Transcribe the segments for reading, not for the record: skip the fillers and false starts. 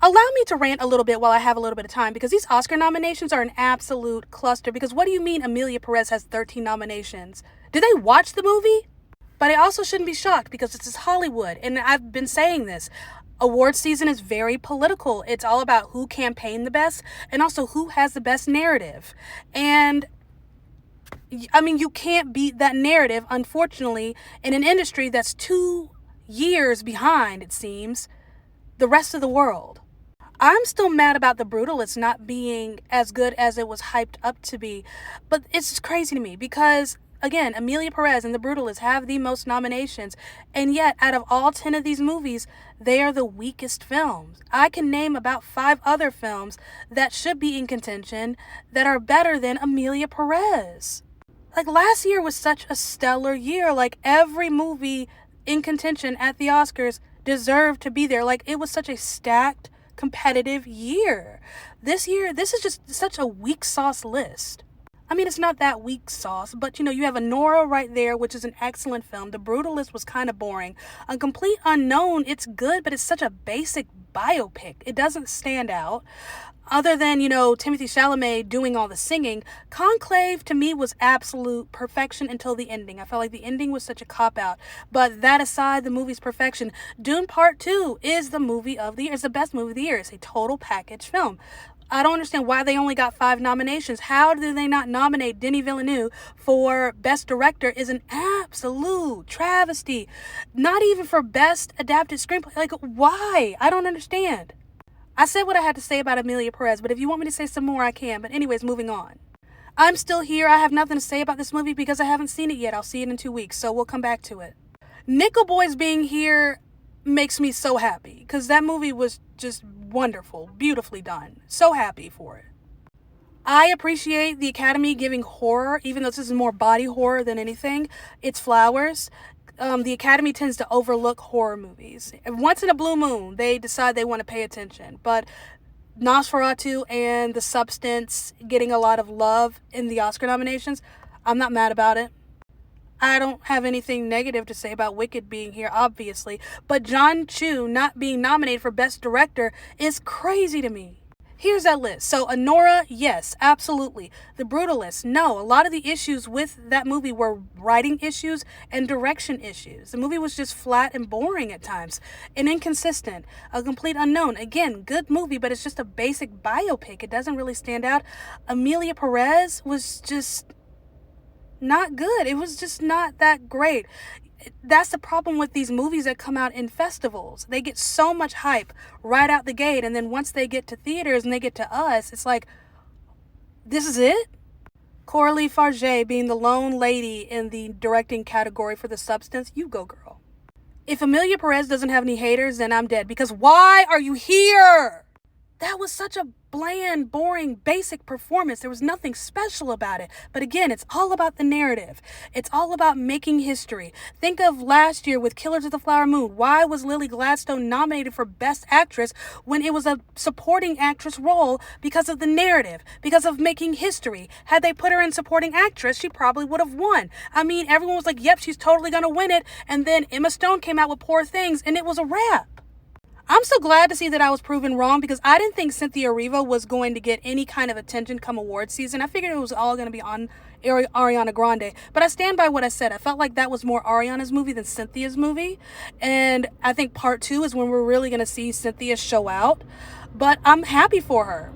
Allow me to rant a little bit while I have a little bit of time, because these Oscar nominations are an absolute cluster. Because what do you mean Amelia Perez has 13 nominations? Did they watch the movie? But I also shouldn't be shocked, because this is Hollywood, and I've been saying this. Award season is very political. It's all about who campaigned the best and also who has the best narrative. And I mean, you can't beat that narrative, unfortunately, in an industry that's 2 years behind, it seems, the rest of the world. I'm still mad about The Brutalist not being as good as it was hyped up to be. But it's just crazy to me because, again, Amelia Perez and The Brutalist have the most nominations. And yet, out of all 10 of these movies, they are the weakest films. I can name about 5 other films that should be in contention that are better than Amelia Perez. Like, last year was such a stellar year. Like, every movie in contention at the Oscars deserved to be there. Like, it was such a stacked, competitive year. This year, this is just such a weak sauce list. I mean, it's not that weak sauce, but you have Anora right there, which is an excellent film. The Brutalist was kind of boring. A Complete Unknown, it's good, but it's such a basic biopic. It doesn't stand out. Other than, Timothée Chalamet doing all the singing, Conclave to me was absolute perfection until the ending. I felt like the ending was such a cop-out. But that aside, the movie's perfection. Dune Part 2 is the movie of the year. It's the best movie of the year. It's a total package film. I don't understand why they only got 5 nominations. How did they not nominate Denis Villeneuve for Best Director is an absolute travesty. Not even for Best Adapted Screenplay. Like, why? I don't understand. I said what I had to say about Amelia Perez, but if you want me to say some more, I can. But anyways, moving on. I'm still here. I have nothing to say about this movie because I haven't seen it yet. I'll see it in 2 weeks, so we'll come back to it. Nickel Boys being here makes me so happy because that movie was just wonderful, beautifully done. So happy for it. I appreciate the Academy giving horror, even though this is more body horror than anything, its flowers. The Academy tends to overlook horror movies. Once in a blue moon, they decide they want to pay attention. But Nosferatu and The Substance getting a lot of love in the Oscar nominations, I'm not mad about it. I don't have anything negative to say about Wicked being here, obviously. But John Chu not being nominated for Best Director is crazy to me. Here's that list. So, Anora, yes, absolutely. The Brutalist, no. A lot of the issues with that movie were writing issues and direction issues. The movie was just flat and boring at times and inconsistent. A Complete Unknown, again, good movie, but it's just a basic biopic. It doesn't really stand out. Amelia Perez was just not good. It was just not that great. That's the problem with these movies that come out in festivals. They get so much hype right out the gate, and then once they get to theaters and they get to us, it's like, this is it? Coralie Farge being the lone lady in the directing category for The Substance, you go, girl. If Amelia Perez doesn't have any haters, then I'm dead, because why are you here? That was such a bland, boring, basic performance. There was nothing special about it. But again, it's all about the narrative. It's all about making history. Think of last year with Killers of the Flower Moon. Why was Lily Gladstone nominated for Best Actress when it was a supporting actress role? Because of the narrative, because of making history. Had they put her in supporting actress, she probably would have won. I mean, everyone was like, yep, she's totally going to win it. And then Emma Stone came out with Poor Things, and it was a wrap. I'm so glad to see that I was proven wrong because I didn't think Cynthia Erivo was going to get any kind of attention come award season. I figured it was all going to be on Ariana Grande. But I stand by what I said. I felt like that was more Ariana's movie than Cynthia's movie. And I think part 2 is when we're really going to see Cynthia show out. But I'm happy for her.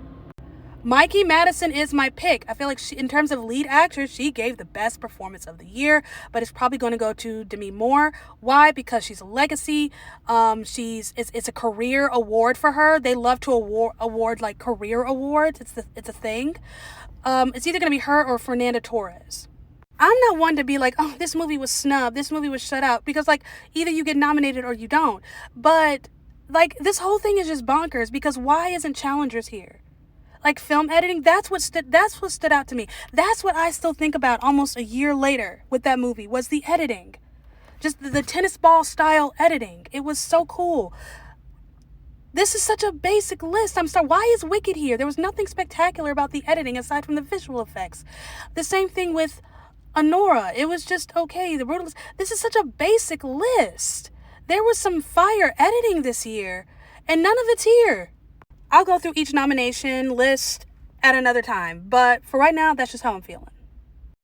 Mikey Madison is my pick. I feel like in terms of lead actress, she gave the best performance of the year, but it's probably going to go to Demi Moore. Why? Because she's a legacy. It's a career award for her. They love to award like career awards. It's a thing. It's either going to be her or Fernanda Torres. I'm not one to be like, oh, this movie was snubbed, this movie was shut out, because like either you get nominated or you don't. But like this whole thing is just bonkers because why isn't Challengers here? Like film editing, that's what stood out to me. That's what I still think about almost a year later with that movie was the editing. Just the tennis ball style editing. It was so cool. This is such a basic list. I'm sorry. Why is Wicked here? There was nothing spectacular about the editing aside from the visual effects. The same thing with Anora. It was just okay. The Brutalist. This is such a basic list. There was some fire editing this year, and none of it's here. I'll go through each nomination list at another time. But for right now, that's just how I'm feeling.